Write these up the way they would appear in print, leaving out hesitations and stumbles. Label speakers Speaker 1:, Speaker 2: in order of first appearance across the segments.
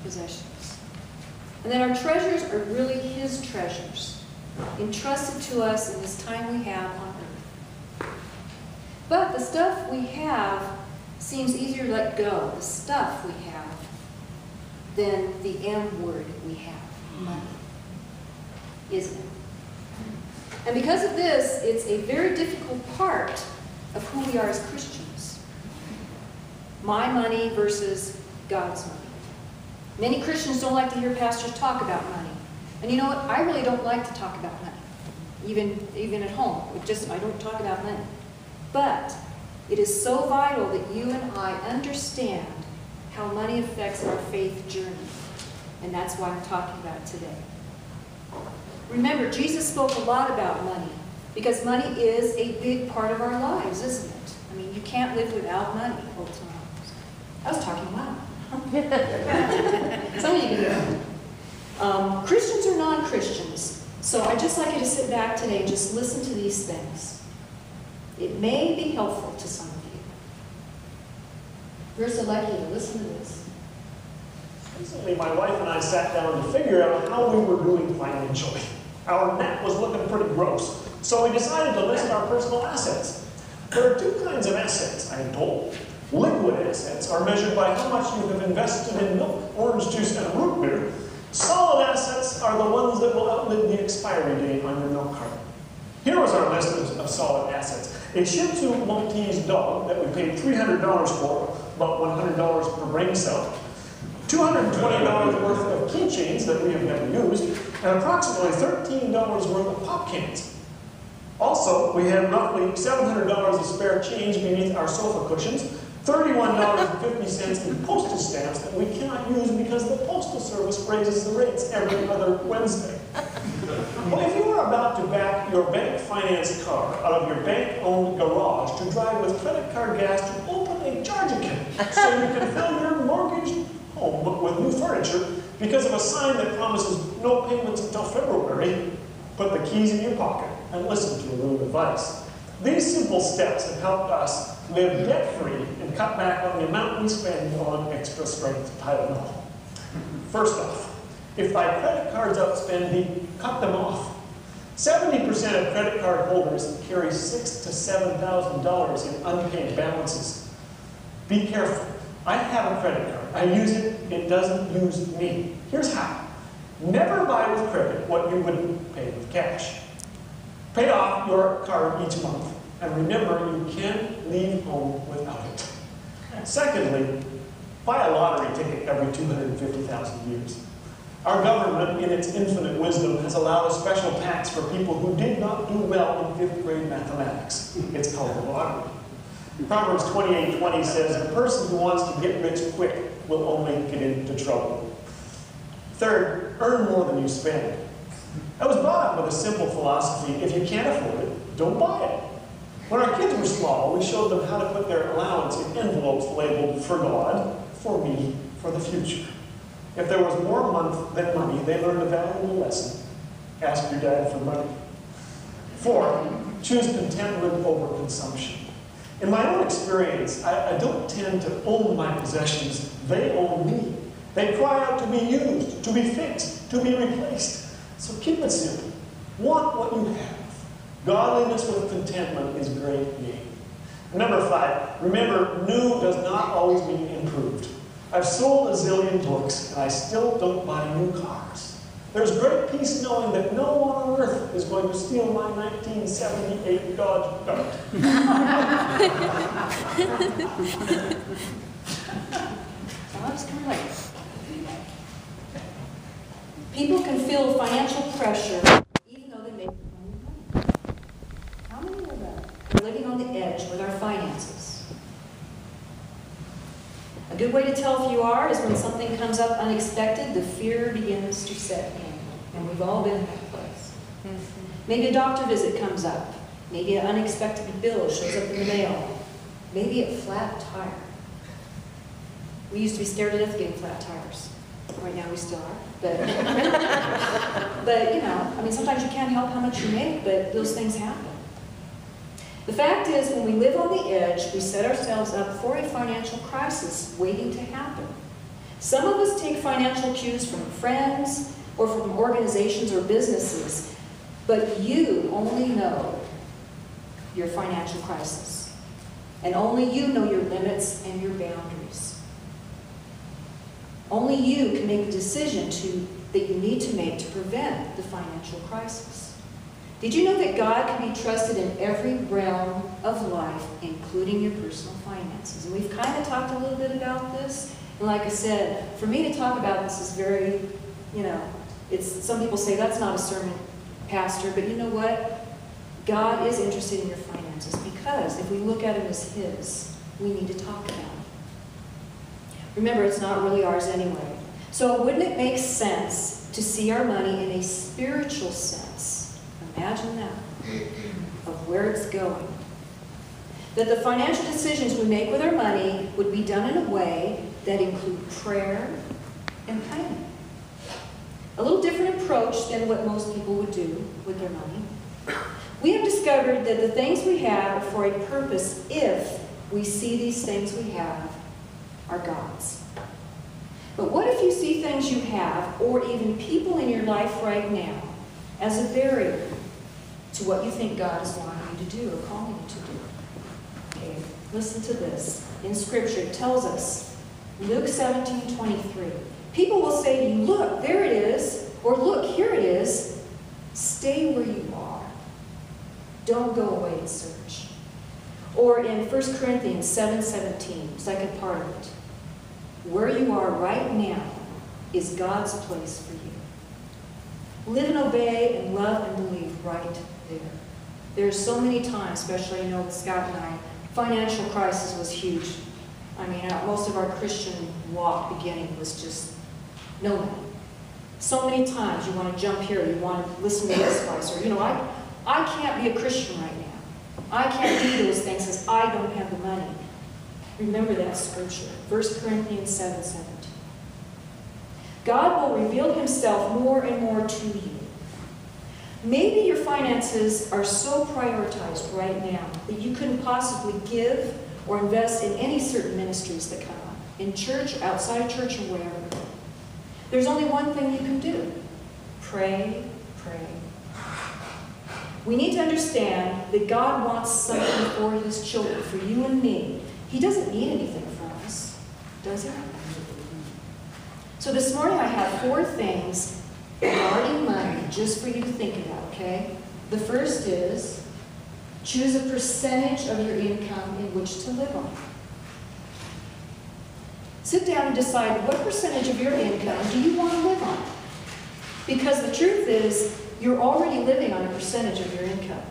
Speaker 1: possessions. And that our treasures are really His treasures, entrusted to us in this time we have on earth. But the stuff we have seems easier to let go, the stuff we have, than the M word we have, money. Isn't it? And because of this, it's a very difficult part of who we are as Christians. My money versus God's money. Many Christians don't like to hear pastors talk about money. And you know what? I really don't like to talk about money. Even at home. I don't talk about money. But it is so vital that you and I understand how money affects our faith journey. And that's why I'm talking about it today. Remember, Jesus spoke a lot about money because money is a big part of our lives, isn't it? I mean, you can't live without money. Oh, I was talking loud. Some of you can do. Christians or non-Christians. So I'd just like you to sit back today and just listen to these things. It may be helpful to some of you. We're selected to listen to this.
Speaker 2: Recently, my wife and I sat down to figure out how we were doing financially. Our net was looking pretty gross, so we decided to list our personal assets. There are two kinds of assets, I am told. Liquid assets are measured by how much you have invested in milk, orange juice, and root beer. Solid assets are the ones that will outlive the expiry date on your milk carton. Here was our list of solid assets. A Shih Tzu Maltese dog that we paid $300 for, about $100 per brain cell. $220 worth of keychains that we have never used, and approximately $13 worth of pop cans. Also, we have roughly $700 of spare change beneath our sofa cushions, $31.50 in postage stamps that we cannot use because the Postal Service raises the rates every other Wednesday. Well, if you are about to back your bank-financed car out of your bank-owned garage to drive with credit card gas to open a charge account so you can fill your mortgage home with new furniture because of a sign that promises no payments until February, put the keys in your pocket and listen to a little advice. These simple steps have helped us live debt-free and cut back on the amount we spend on extra strength Tylenol. First off, if thy credit cards outspend thee, cut them off. 70% of credit card holders carry $6,000 to $7,000 in unpaid balances. Be careful. I have a credit card. I use it. It doesn't use me. Here's how. Never buy with credit what you wouldn't pay with cash. Pay off your card each month. And remember, you can't leave home without it. Secondly, buy a lottery ticket every 250,000 years. Our government, in its infinite wisdom, has allowed a special tax for people who did not do well in 5th grade mathematics. It's called the lottery. Proverbs 28:20 says, the person who wants to get rich quick will only get into trouble. Third, earn more than you spend. I was brought up with a simple philosophy: if you can't afford it, don't buy it. When our kids were small, we showed them how to put their allowance in envelopes labeled "for God, for me, for the future." If there was more than money, they learned a valuable lesson. Ask your dad for money. 4, choose contentment over consumption. In my own experience, I don't tend to own my possessions. They own me. They cry out to be used, to be fixed, to be replaced. So keep it simple. Want what you have. Godliness with contentment is great gain. Number 5, remember, new does not always mean improved. I've sold a zillion books, and I still don't buy new cars. There's great peace knowing that no one on earth is going to steal my 1978 Dodge Dart.
Speaker 1: People can feel financial pressure even though they make money. How many of us are living on the edge with our finances? A good way to tell if you are is when something comes up unexpected, the fear begins to set in. And we've all been in that place. Maybe a doctor visit comes up. Maybe an unexpected bill shows up in the mail. Maybe a flat tire. We used to be scared to death of getting flat tires. Right now we still are. But, you know, I mean, sometimes you can't help how much you make, but those things happen. The fact is, when we live on the edge, we set ourselves up for a financial crisis waiting to happen. Some of us take financial cues from friends or from organizations or businesses, but you only know your financial crisis. And only you know your limits and your boundaries. Only you can make the decision that you need to make to prevent the financial crisis. Did you know that God can be trusted in every realm of life, including your personal finances? And we've kind of talked a little bit about this. And like I said, for me to talk about this is very, some people say that's not a sermon, Pastor, but you know what? God is interested in your finances because if we look at them as His, we need to talk about them. Remember, it's not really ours anyway. So wouldn't it make sense to see our money in a spiritual sense? Imagine that, of where it's going. That the financial decisions we make with our money would be done in a way that include prayer and planning. A little different approach than what most people would do with their money. We have discovered that the things we have are for a purpose if we see these things we have are God's. But what if you see things you have, or even people in your life right now, as a barrier to what you think God is wanting you to do or calling you to do? Okay, listen to this. In Scripture, it tells us, Luke 17:23. People will say to you, look, there it is, or look, here it is. Stay where you are. Don't go away and search. Or in 1 Corinthians 7:17, second part of it, where you are right now is God's place for you. Live and obey and love and believe right there. There's so many times, especially with Scott and I, financial crisis was huge. I mean, most of our Christian walk beginning was just no money. So many times you want to jump here, you want to listen to this voice, or I can't be a Christian right now. I can't do those things because I don't have the money. Remember that scripture, 1 Corinthians 7:17. God will reveal Himself more and more to you. Maybe your finances are so prioritized right now that you couldn't possibly give or invest in any certain ministries that come up, in church, outside church, or wherever. There's only one thing you can do. Pray, pray. We need to understand that God wants something for His children, for you and me. He doesn't need anything from us, does He? So this morning I have 4 things regarding money just for you to think about, okay? The first is, choose a percentage of your income in which to live on. Sit down and decide what percentage of your income do you want to live on. Because the truth is, you're already living on a percentage of your income.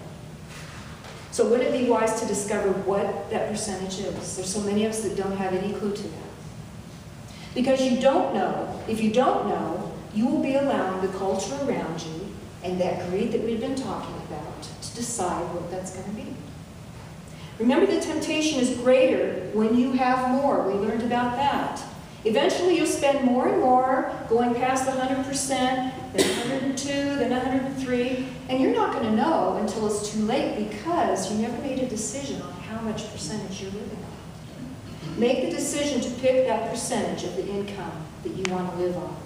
Speaker 1: So wouldn't it be wise to discover what that percentage is? There's so many of us that don't have any clue to that. Because you don't know. If you don't know, you will be allowing the culture around you and that greed that we've been talking about to decide what that's going to be. Remember, the temptation is greater when you have more. We learned about that. Eventually, you'll spend more and more, going past the 100%, then 102, then 103, and you're not going to know until it's too late because you never made a decision on how much percentage you're living on. Make the decision to pick that percentage of the income that you want to live on.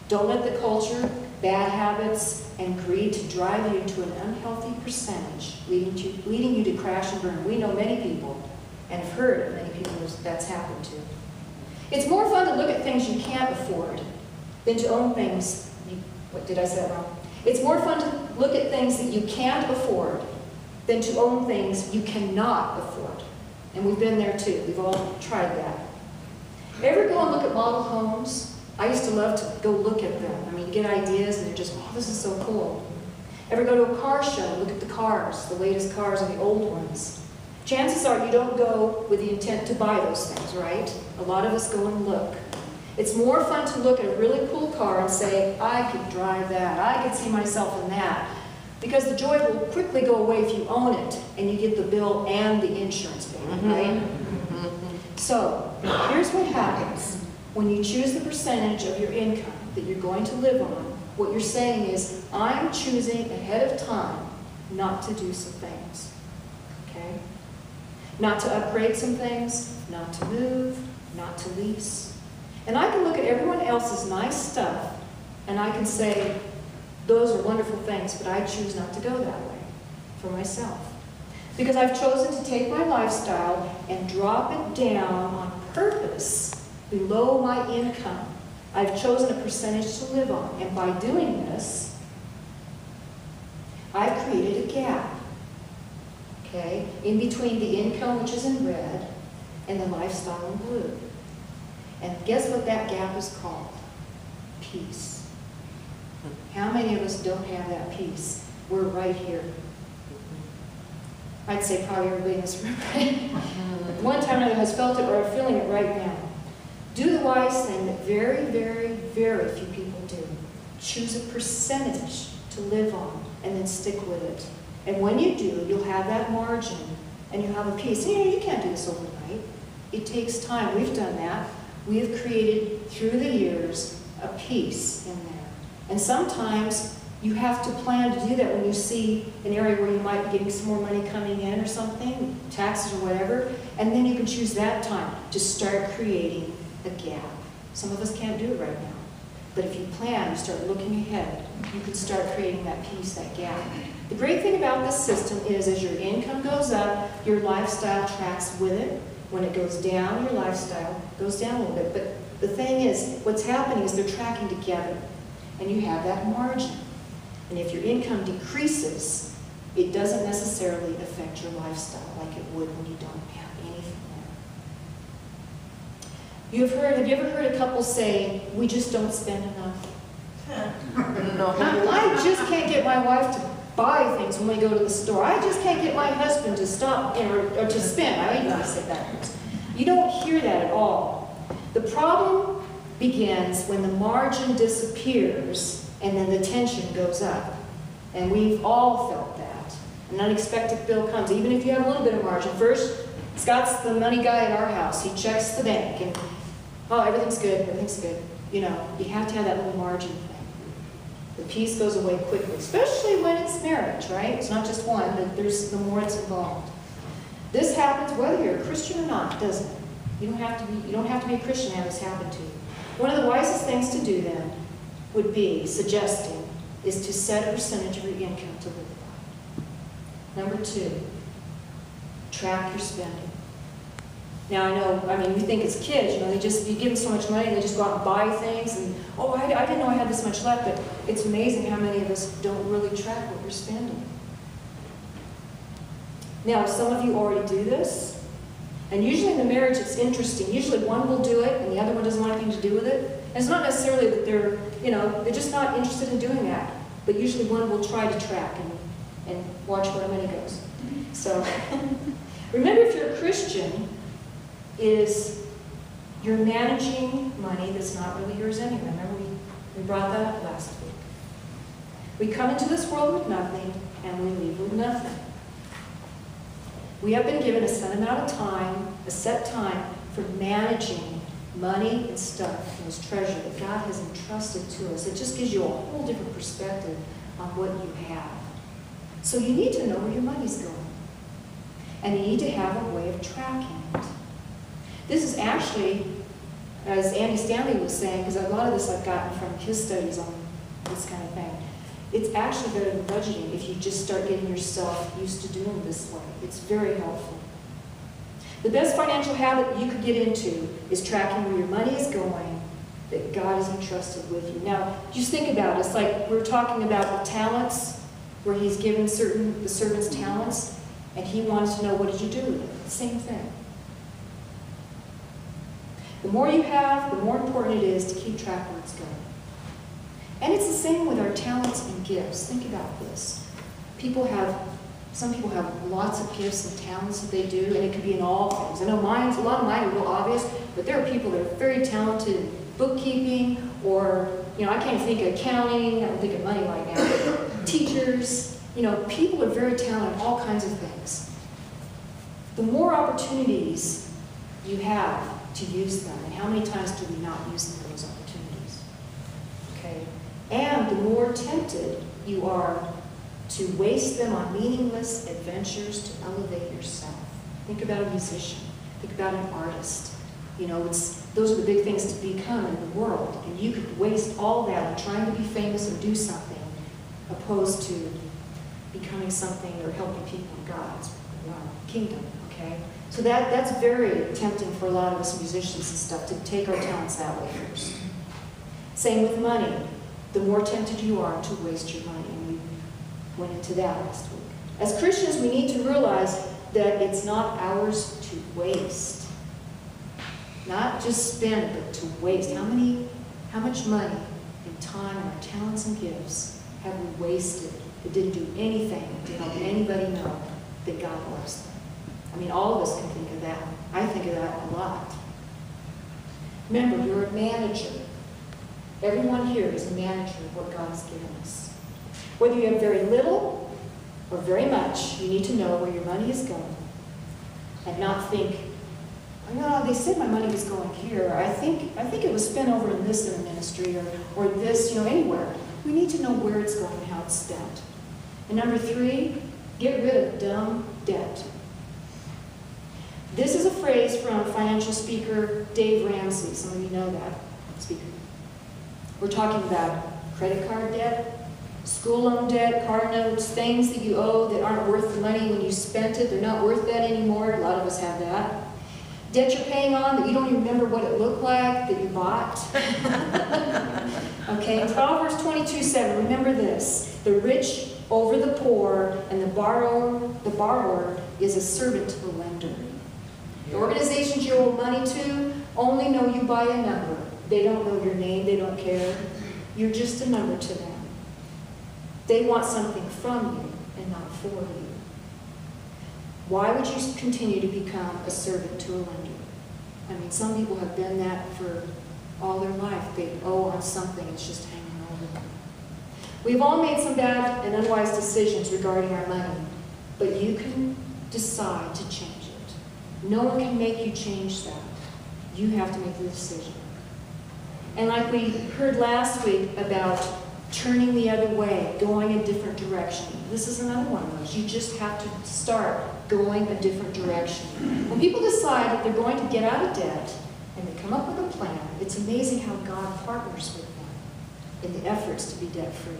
Speaker 1: Don't let the culture, bad habits, and greed to drive you to an unhealthy percentage, leading you to crash and burn. We know many people, and have heard of many people that's happened to. It's more fun to look at things you can't afford than to own things. What did I say that wrong? It's more fun to look at things that you can't afford than to own things you cannot afford. And we've been there too. We've all tried that. Ever go and look at model homes? I used to love to go look at them. I mean, you get ideas and they're just, oh, this is so cool. Ever go to a car show and look at the cars, the latest cars and the old ones? Chances are you don't go with the intent to buy those things, right? A lot of us go and look. It's more fun to look at a really cool car and say, I could drive that, I could see myself in that. Because the joy will quickly go away if you own it and you get the bill and the insurance payment, right? So, here's what happens. When you choose the percentage of your income that you're going to live on, what you're saying is, I'm choosing ahead of time not to do some things, okay? Not to upgrade some things, not to move, not to lease. And I can look at everyone else's nice stuff, and I can say, those are wonderful things, but I choose not to go that way for myself. Because I've chosen to take my lifestyle and drop it down on purpose below my income. I've chosen a percentage to live on, and by doing this, I've created a gap, okay, in between the income, which is in red, and the lifestyle in blue. And guess what that gap is called? Peace. How many of us don't have that peace? We're right here. I'd say probably everybody in this room, right? One time or another has felt it or are feeling it right now. Do the wise thing that very, very, very few people do. Choose a percentage to live on and then stick with it. And when you do, you'll have that margin and you'll have a peace. You know, you can't do this overnight. It takes time. We've done that. We have created, through the years, a peace in there. And sometimes you have to plan to do that when you see an area where you might be getting some more money coming in or something, taxes or whatever, and then you can choose that time to start creating a gap. Some of us can't do it right now. But if you plan, you start looking ahead, you can start creating that peace, that gap. The great thing about this system is as your income goes up, your lifestyle tracks with it. When it goes down, your lifestyle goes down a little bit. But the thing is, what's happening is they're tracking together, and you have that margin. And if your income decreases, it doesn't necessarily affect your lifestyle like it would when you don't have anything there. Have you ever heard a couple say, we just don't spend enough?
Speaker 3: No.
Speaker 1: I just can't get my wife to buy things when we go to the store. I just can't get my husband to stop or to spend. I even say backwards. You don't hear that at all. The problem begins when the margin disappears and then the tension goes up. And we've all felt that. An unexpected bill comes, even if you have a little bit of margin. First, Scott's the money guy at our house. He checks the bank and, oh, everything's good, everything's good. You know, you have to have that little margin thing. The peace goes away quickly, especially when it's marriage, right? It's not just one, but the more it's involved. This happens whether you're a Christian or not, doesn't it? You don't have to be a Christian to have this happen to you. One of the wisest things to do then would be, suggesting, is to set a percentage of your income to live by. Number 2, track your spending. Now I mean, we think as kids, you give them so much money and they just go out and buy things and, oh, I didn't know I had this much left, but it's amazing how many of us don't really track what we're spending. Now, some of you already do this, and usually in the marriage it's interesting. Usually one will do it and the other one doesn't want anything to do with it. And it's not necessarily that they're just not interested in doing that, but usually one will try to track and watch where money goes. So, remember, if you're a Christian, you're managing money that's not really yours anyway. Remember, we brought that up last week. We come into this world with nothing, and we leave with nothing. We have been given a set amount of time, a set time, for managing money and stuff, and this treasure that God has entrusted to us. It just gives you a whole different perspective on what you have. So you need to know where your money's going. And you need to have a way of tracking it. This is actually, as Andy Stanley was saying, because a lot of this I've gotten from his studies on this kind of thing, it's actually better than budgeting if you just start getting yourself used to doing this way. It's very helpful. The best financial habit you could get into is tracking where your money is going that God has entrusted with you. Now, just think about it. It's like we're talking about the talents, where he's given the servants talents, and he wants to know, what did you do with it? Same thing. The more you have, the more important it is to keep track where it's going. And it's the same with our talents and gifts. Think about this. Some people have lots of gifts and talents that they do, and it could be in all things. I know a lot of mine are real obvious, but there are people that are very talented in bookkeeping, or, I can't think of accounting, I don't think of money right now. Teachers, people are very talented in all kinds of things. The more opportunities you have to use them, and how many times do we not use those opportunities? Okay? And the more tempted you are to waste them on meaningless adventures to elevate yourself. Think about a musician. Think about an artist. Those are the big things to become in the world. And you could waste all that on trying to be famous or do something, opposed to becoming something or helping people in God's kingdom, okay? So that's very tempting for a lot of us musicians and stuff, to take our talents that way first. Same with money. The more tempted you are to waste your money, and we went into that last week. As Christians, we need to realize that it's not ours to waste. Not just spend, but to waste. How much money and time and our talents and gifts have we wasted that didn't do anything to help anybody know that God loves them? I mean, all of us can think of that. I think of that a lot. Remember, you're a manager. Everyone here is a manager of what God has given us. Whether you have very little or very much, you need to know where your money is going and not think, they said my money was going here. I think it was spent over in this in the ministry or this, anywhere. We need to know where it's going and how it's spent. And number 3, get rid of dumb debt. This is a phrase from financial speaker Dave Ramsey. Some of you know that speaker. We're talking about credit card debt, school loan debt, car notes, things that you owe that aren't worth the money when you spent it. They're not worth that anymore. A lot of us have that. Debt you're paying on that you don't even remember what it looked like that you bought. Okay, Proverbs 22:7, remember this. The rich over the poor, and the borrower is a servant to the lender. The organizations you owe money to only know you by a number. They don't know your name, they don't care. You're just a number to them. They want something from you and not for you. Why would you continue to become a servant to a lender? I mean, some people have been that for all their life. They owe on something, it's just hanging over them. We've all made some bad and unwise decisions regarding our money, but you can decide to change it. No one can make you change that. You have to make the decision. And like we heard last week about turning the other way, going a different direction. This is another one of those. You just have to start going a different direction. When people decide that they're going to get out of debt and they come up with a plan, it's amazing how God partners with them in the efforts to be debt-free.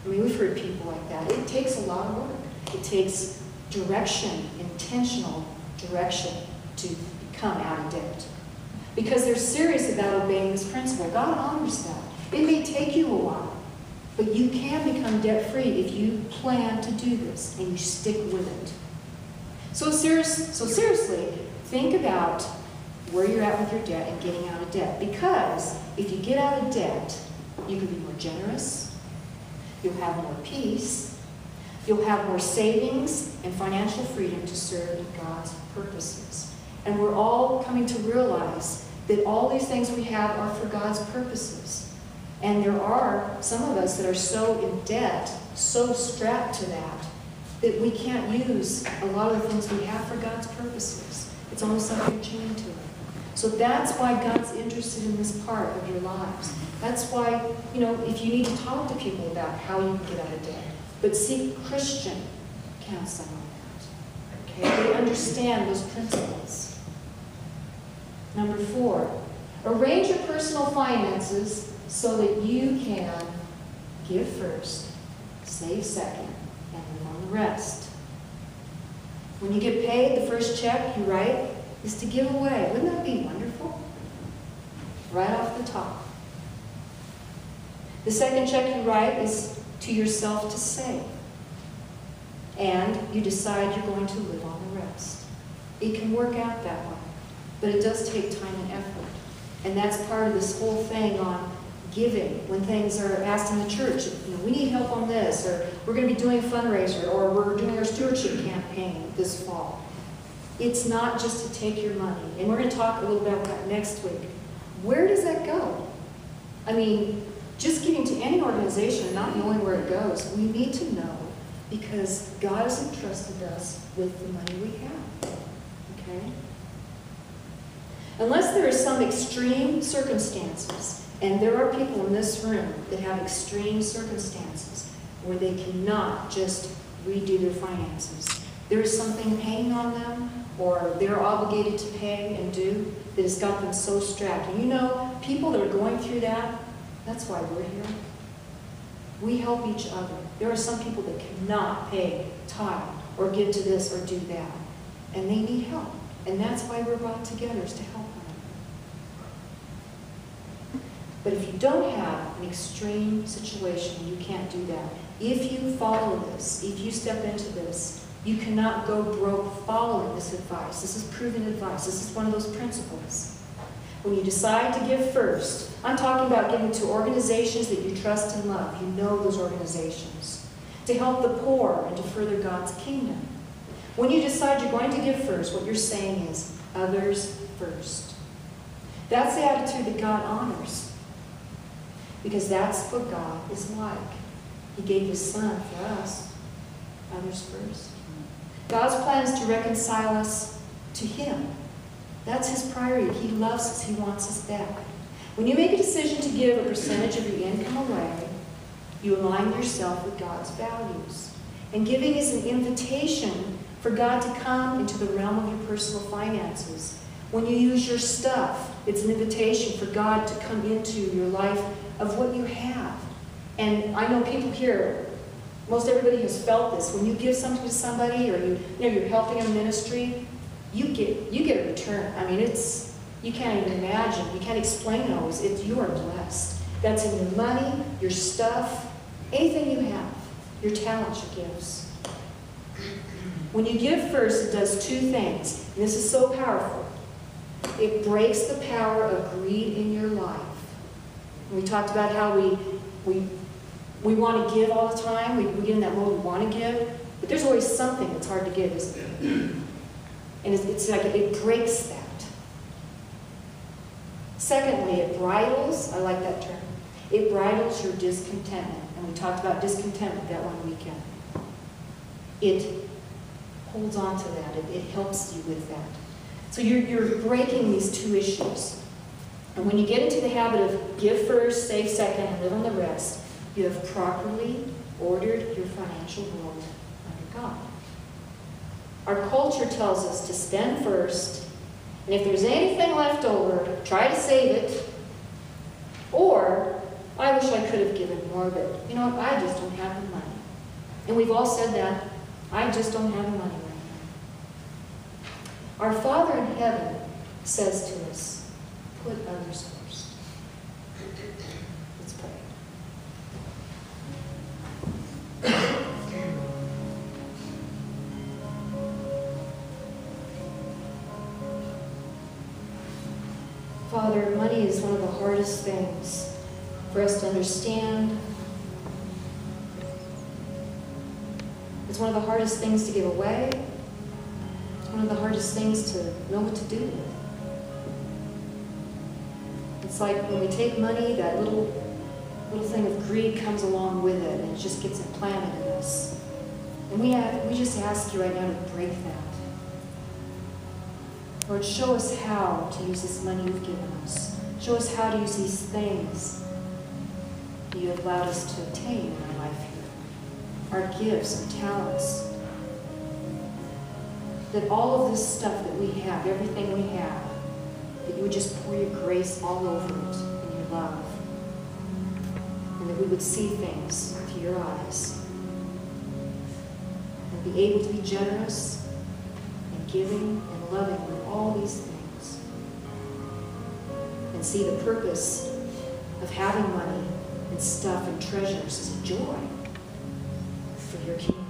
Speaker 1: I mean, we've heard people like that. It takes a lot of work. It takes direction, intentional direction to become out of debt. Because they're serious about obeying this principle. God honors that. It may take you a while, but you can become debt-free if you plan to do this and you stick with it. So seriously, think about where you're at with your debt and getting out of debt. Because if you get out of debt, you can be more generous, you'll have more peace, you'll have more savings and financial freedom to serve God's purposes. And we're all coming to realize that all these things we have are for God's purposes. And there are some of us that are so in debt, so strapped to that we can't use a lot of the things we have for God's purposes. It's almost like you're chained to it. So that's why God's interested in this part of your lives. That's why, if you need to talk to people about how you can get out of debt, but seek Christian counseling on that. Okay? They understand those principles. Number 4, arrange your personal finances so that you can give first, save second, and live on the rest. When you get paid, the first check you write is to give away. Wouldn't that be wonderful? Right off the top. The second check you write is to yourself to save. And you decide you're going to live on the rest. It can work out that way. But it does take time and effort. And that's part of this whole thing on giving. When things are asked in the church, we need help on this, or we're going to be doing a fundraiser, or we're doing our stewardship campaign this fall. It's not just to take your money. And we're going to talk a little bit about that next week. Where does that go? I mean, just giving to any organization and not knowing where it goes, we need to know, because God has entrusted us with the money we have. Okay? Unless there is some extreme circumstances, and there are people in this room that have extreme circumstances where they cannot just redo their finances. There is something hanging on them, or they're obligated to pay and do, that has got them so strapped. And you know, people that are going through that, that's why we're here. We help each other. There are some people that cannot pay tithe or give to this or do that, and they need help. And that's why we're brought together, is to help one another. But if you don't have an extreme situation, you can't do that. If you follow this, if you step into this, you cannot go broke following this advice. This is proven advice. This is one of those principles. When you decide to give first, I'm talking about giving to organizations that you trust and love. You know those organizations. To help the poor and to further God's kingdom. When you decide you're going to give first, what you're saying is, others first. That's the attitude that God honors. Because that's what God is like. He gave His Son for us. Others first. God's plan is to reconcile us to Him. That's His priority. He loves us. He wants us back. When you make a decision to give a percentage of your income away, you align yourself with God's values. And giving is an invitation for God to come into the realm of your personal finances. When you use your stuff, it's an invitation for God to come into your life of what you have. And I know people here, most everybody has felt this. When you give something to somebody, or you're helping a ministry, you get a return. I mean, you can't even imagine. You can't explain it always. You are blessed. That's in your money, your stuff, anything you have, your talents, your gifts. When you give first, it does two things. And this is so powerful. It breaks the power of greed in your life. And we talked about how we want to give all the time. We get in that mode, we want to give. But there's always something that's hard to give, isn't it? And it's like it breaks that. Secondly, it bridles. I like that term. It bridles your discontentment. And we talked about discontentment that one weekend. It holds on to that. It helps you with that. So you're breaking these two issues. And when you get into the habit of give first, save second, and live on the rest, you have properly ordered your financial world under God. Our culture tells us to spend first, and if there's anything left over, try to save it. Or, I wish I could have given more, but you know what, I just don't have the money. And we've all said that. I just don't have the money right now. Our Father in heaven says to us, put others first. Let's pray. Father, money is one of the hardest things for us to understand. It's one of the hardest things to give away. It's one of the hardest things to know what to do with. It's like when we take money, that little thing of greed comes along with it, and it just gets implanted in us. And we just ask you right now to break that. Lord, show us how to use this money you've given us. Show us how to use these things that you have allowed us to obtain in our life here. Our gifts, our talents. That all of this stuff that we have, everything we have, that you would just pour your grace all over it and your love. And that we would see things through your eyes. And be able to be generous and giving and loving with all these things. And see the purpose of having money and stuff and treasures as a joy for your kingdom.